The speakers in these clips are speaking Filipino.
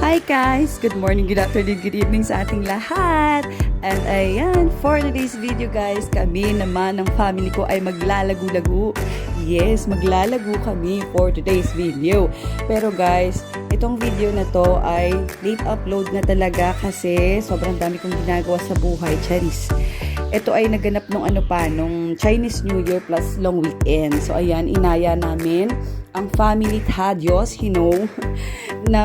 Hi guys! Good morning, good afternoon, good evening sa ating lahat! And ayan, for today's video guys, kami naman ng family ko ay maglalago-lago. Yes, maglalago kami for today's video. Pero guys, itong video na to ay late upload na talaga kasi sobrang dami kong ginagawa sa buhay, charis. Ito ay naganap nung nung Chinese New Year plus long weekend. So ayan, inaya namin ang family Tadios, na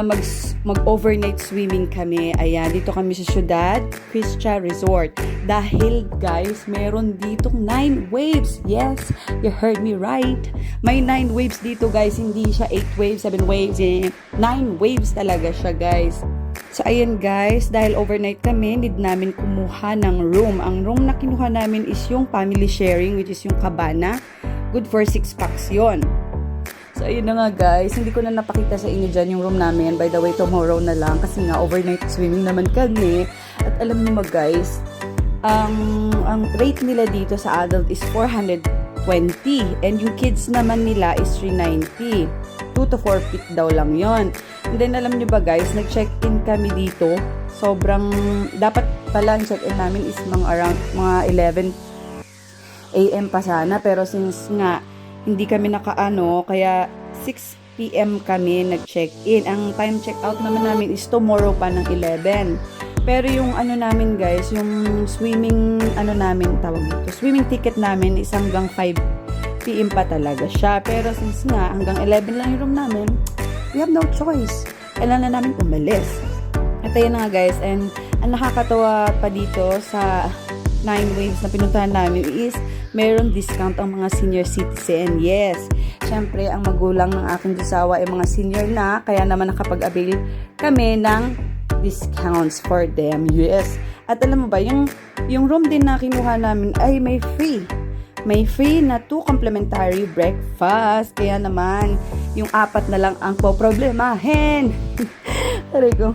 mag-overnight swimming kami. Ayan, dito kami sa Ciudad Cristia Resort. Dahil guys, meron ditong 9 waves. Yes, you heard me right. May 9 waves dito guys. Hindi siya 8 waves, 7 waves. 9 waves talaga siya guys. So ayan guys, dahil overnight kami, need namin kumuha ng room. Ang room na kinuha namin is yung family sharing, which is yung cabana. Good for 6 packs yon. So, ayun na nga guys, hindi ko na napakita sa inyo dyan yung room namin. By the way, tomorrow na lang kasi nga overnight swimming naman kami. At alam niyo guys, ang rate nila dito sa adult is 420 and yung kids naman nila is 390. 2 to 4 feet daw lang yon. And then alam niyo ba guys, nag-check-in kami dito. Sobrang, dapat pala ang check-in namin is around mga 11 AM pa sana. Pero since nga, hindi kami nakaano, kaya 6 PM kami nag-check-in. Ang time check-out naman namin is tomorrow pa ng 11. Pero yung namin guys, yung swimming, namin tawag dito, swimming ticket namin is hanggang 5 PM pa talaga siya. Pero since nga, hanggang 11 lang yung room namin, we have no choice. Kailangan na namin umalis. At ayun na nga guys, and ang nakakatawa pa dito sa 9 waves na pinuntahan namin is meron discount ang mga senior citizen. Yes, syempre ang magulang ng aking asawa ay mga senior na, kaya naman nakapag-avail kami ng discounts for them. Yes, at alam mo ba, yung room din na kinuha namin ay may free. May free na 2 complimentary breakfast. Kaya naman, yung 4 na lang ang poproblemahin. Aray ko.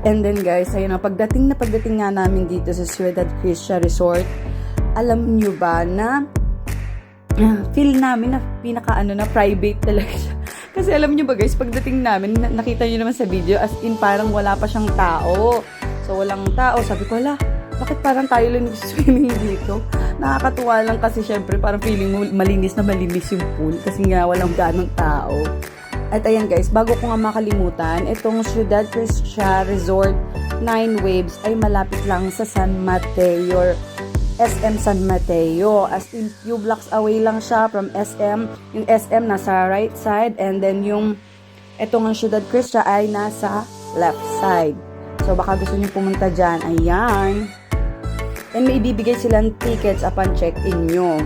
And then guys, ayun na, pagdating nga namin dito sa Ciudad Cristia Resort, alam nyo ba na feel namin na pinaka na private talaga siya. Kasi alam nyo ba guys, pagdating namin, nakita nyo naman sa video, as in parang wala pa siyang tao. So walang tao, sabi ko, wala, bakit parang tayo lang nag-swimming dito? Nakakatuwa lang kasi syempre parang feeling mo malinis na malinis yung pool kasi nga walang ganong tao. At ayan guys, bago ko nga makalimutan, itong Ciudad Cristia Resort 9 Waves ay malapit lang sa San Mateo, SM San Mateo. As in, few blocks away lang siya from SM. Yung SM nasa right side and then yung itong Ciudad Cristia ay nasa left side. So baka gusto niyo pumunta dyan, ayan. And may ibibigay silang tickets upon check-in nyo.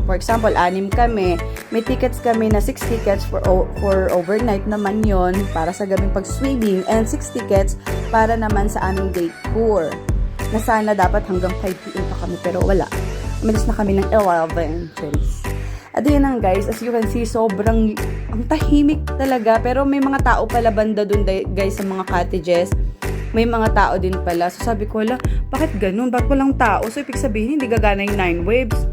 For example, 6 kami. May tickets kami na 6 tickets for overnight naman yon para sa gabing pag-swimming and 6 tickets para naman sa aming day tour. Na sana dapat hanggang 5 PM pa kami pero wala. Umalis na kami ng 11. Cheers. At yun lang guys, as you can see, sobrang ang tahimik talaga. Pero may mga tao pala banda dun guys sa mga cottages. May mga tao din pala. So sabi ko, bakit ganun? Bakit walang tao? So ibig sabihin, hindi gagana yung 9 waves.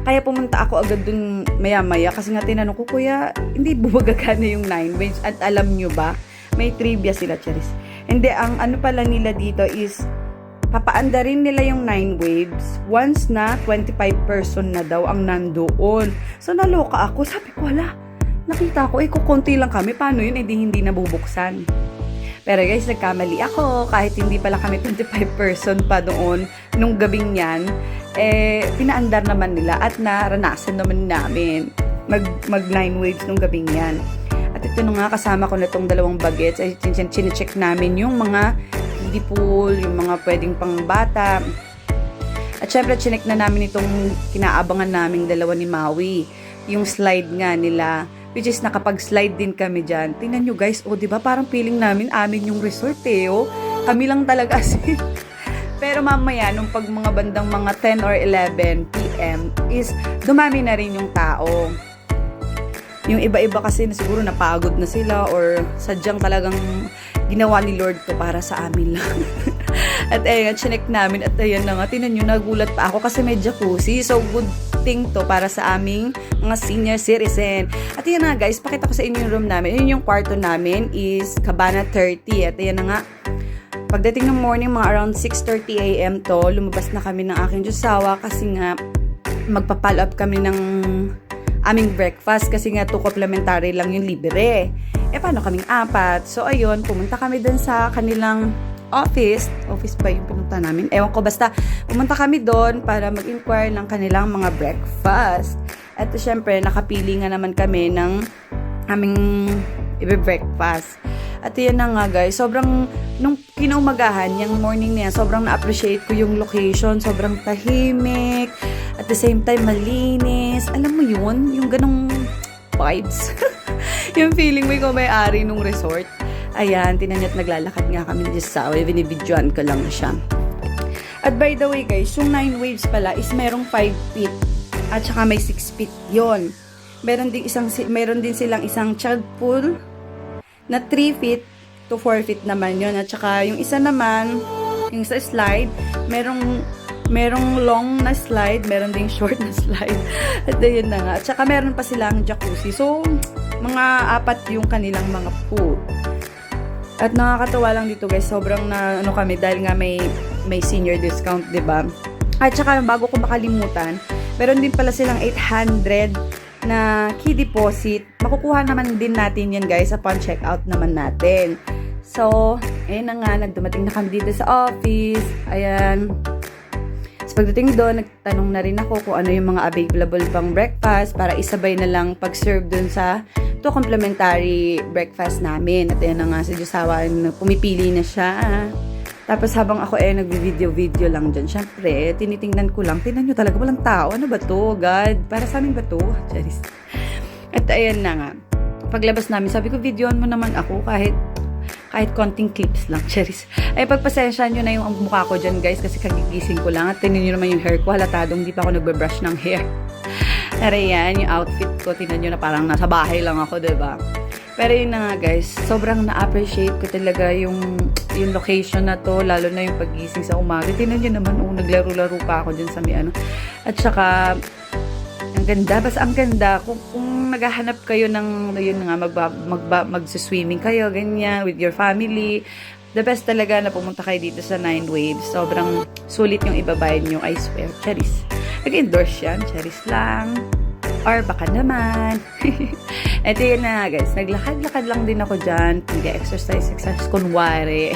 Kaya pumunta ako agad dun maya-maya kasi nga tinanong ko, kuya, hindi bumagagana yung 9 waves. At alam nyo ba, may trivia sila, Charis. Hindi, ang pala nila dito is, papaanda rin nila yung 9 waves once na 25 person na daw ang nandoon. So naloka ako, sabi ko, nakita ko, kukunti lang kami, paano yun, hindi nabubuksan. Pero guys, nagkamali ako. Kahit hindi pala kami 25 person pa doon nung gabing yan, pinaandar naman nila at naranasan naman namin mag 9 waves nung gabing yan. At ito na nga, kasama ko na itong 2 bagets. Ay, chinecheck namin yung mga kiddie pool, yung mga pwedeng pang bata. At syempre, chinek na namin itong kinaabangan naming 2 ni Maui. Yung slide nga nila, which is nakapag-slide din kami dyan. Tingnan nyo guys, diba parang feeling namin amin yung resort Kami lang talaga Pero mamaya, nung pag mga bandang mga 10 or 11 PM is dumami na rin yung tao. Yung iba-iba kasi na siguro napagod na sila or sadyang talagang ginawa ni Lord to para sa amin lang. At ayun, chinek namin at ayun na nga, tinan nyo, nagulat pa ako kasi may jacuzzi. So, good thing to para sa aming mga senior citizen. At yun na guys, pakita ko sa inyo yung room namin. Yun yung kwarto namin is Cabana 30. At ayun na nga, pagdating ng morning, mga around 6:30 a.m. to, lumabas na kami ng aking jusawa kasi nga, magpa-follow up kami ng aming breakfast kasi nga 2 complimentary lang yung libre. Paano kaming 4? So, ayun, pumunta kami dun sa kanilang office ba yung pumunta namin? Ewan ko, basta pumunta kami doon para mag-inquire ng kanilang mga breakfast. At syempre, nakapili nga naman kami ng aming ibe-breakfast. At yan na nga guys, sobrang, nung kinaumagahan, yung morning niya, sobrang na-appreciate ko yung location, sobrang tahimik, at the same time, malinis. Alam mo yun, yung ganong vibes. Yung feeling mo ikaw may-ari nung resort. Ayan, tinan niyo at naglalakad nga kami just sa binibidyoan ko lang siya. At by the way guys, yung 9 waves pala is merong 5 feet at saka may 6 feet yon. Meron din silang isang child pool na 3 feet to 4 feet naman yon. At saka yung isa naman, yung sa slide, merong long na slide, meron ding short na slide. At ayun na nga. At saka meron pa silang jacuzzi. So, mga 4 yung kanilang mga pool. At nakakatawa lang dito guys, sobrang na ano kami dahil nga may senior discount, 'di ba? At saka bago ko makalimutan, meron din pala silang 800 na key deposit. Makukuha naman din natin 'yan guys upon checkout naman natin. So, ayun na nga, nagdumating na kami dito sa office. Ayan. So, pagdating doon, nagtanong na rin ako kung ano yung mga available pang breakfast para isabay na lang pag-serve doon sa complimentary breakfast namin. At yan na nga si Josawa, pumipili na siya. Tapos habang ako nagbi-video lang dyan, syempre, tinitingnan ko lang, tingnan nyo talaga, walang tao. Ano ba to, God? Para sa amin ba to? Charis. At ayan na nga. Paglabas namin, sabi ko, videoan mo naman ako kahit konting clips lang, Charis. Ay, pagpasensya nyo na yung mukha ko dyan, guys, kasi kagigising ko lang. At tingnan nyo naman yung hair ko, halatadong di pa ako nagbe-brush ng hair. Pero yan, yung outfit ko, tingnan nyo na parang nasa bahay lang ako, diba? Pero yun na nga guys, sobrang na-appreciate ko talaga yung location na to, lalo na yung pagising sa umaga. Tingnan nyo naman, naglaro-laro pa ako dyan sa may ano. At saka, ang ganda, basta ang ganda. Kung naghahanap kayo ng, yun nga, mag-swimming kayo, ganyan, with your family, the best talaga na pumunta kayo dito sa 9 Waves. Sobrang sulit yung ibabayad nyo, I swear. Charis. Nag-endorse yan, charis lang. Or baka naman. Ito yun na guys, naglakad-lakad lang din ako dyan. Nag-exercise kunwari.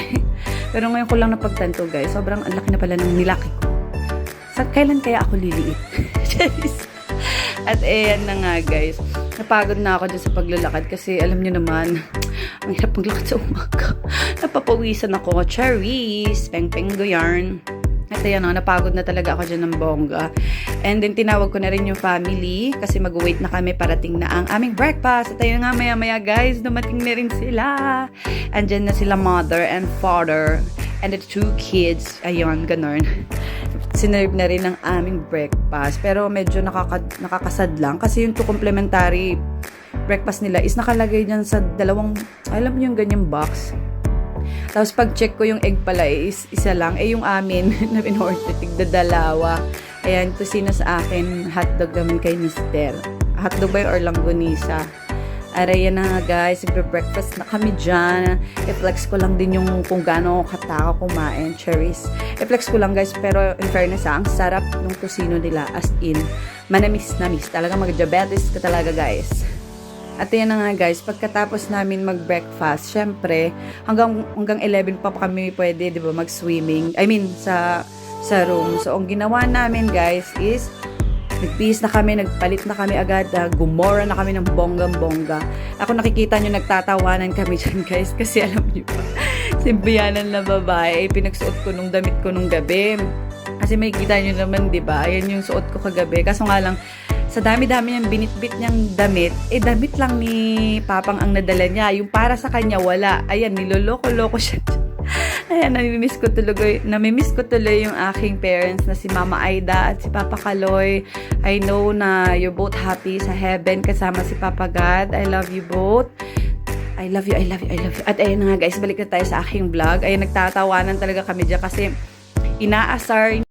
Pero ngayon ko lang napagtanto guys, sobrang ang laki na pala ng nilaki ko. Kailan kaya ako liliit? Charis. At ayan na nga guys, napagod na ako dyan sa paglalakad kasi alam nyo naman, ang hirap maglakad sa umaga. Napapawisan ako, charis, peng-penggo yarn. At ayan o, napagod na talaga ako dyan ng bongga. And then, tinawag ko na rin yung family kasi mag-wait na kami parating na ang aming breakfast. At ayun nga, maya-maya guys, dumating na rin sila. Andyan na sila mother and father and the 2 kids. Ayun, ganun. Sinerve na rin ang aming breakfast. Pero medyo nakakasad lang kasi yung 2 complimentary breakfast nila is nakalagay dyan sa 2, alam niyo yung ganyang box. Tapos pag-check ko yung egg pala is isa lang. Yung amin na in-order, tigda-2. Ayan, kusina sa akin, hotdog naman kay Mister. Hotdog ba yun or langgonisa? Aray, yan na nga guys, breakfast na kami dyan. I-flex ko lang din yung kung gaano kataka kumain, cherries. I-flex ko lang guys, pero in fairness ang sarap ng kusino nila. As in, manamis-namis. Talaga mag-diabetes ka talaga guys. At yan na nga guys, pagkatapos namin mag-breakfast, syempre, hanggang 11 pa kami pwede, di ba, mag-swimming. I mean, sa room. So, ang ginawa namin guys is, nagpihis na kami, nagpalit na kami agad, gumora na kami ng bonggang-bongga. Ako nakikita nyo, nagtatawanan kami dyan guys, kasi alam nyo pa, simbiyanan na babae, pinagsuot ko nung damit ko nung gabi. Kasi may kita nyo naman, di ba? Ayan yung suot ko kagabi. Kaso nga lang, sa dami-dami niyang binitbit niyang damit, damit lang ni Papang ang nadala niya. Yung para sa kanya, wala. Ayan, niloloko-loko siya. Ayan, namimiss ko tuloy yung aking parents na si Mama Aida at si Papa Kaloy. I know na you're both happy sa heaven kasama si Papa God. I love you both. I love you, I love you, I love you. At ayun na nga guys, balik na tayo sa aking vlog. Ayun, nagtatawanan talaga kami dyan kasi inaasar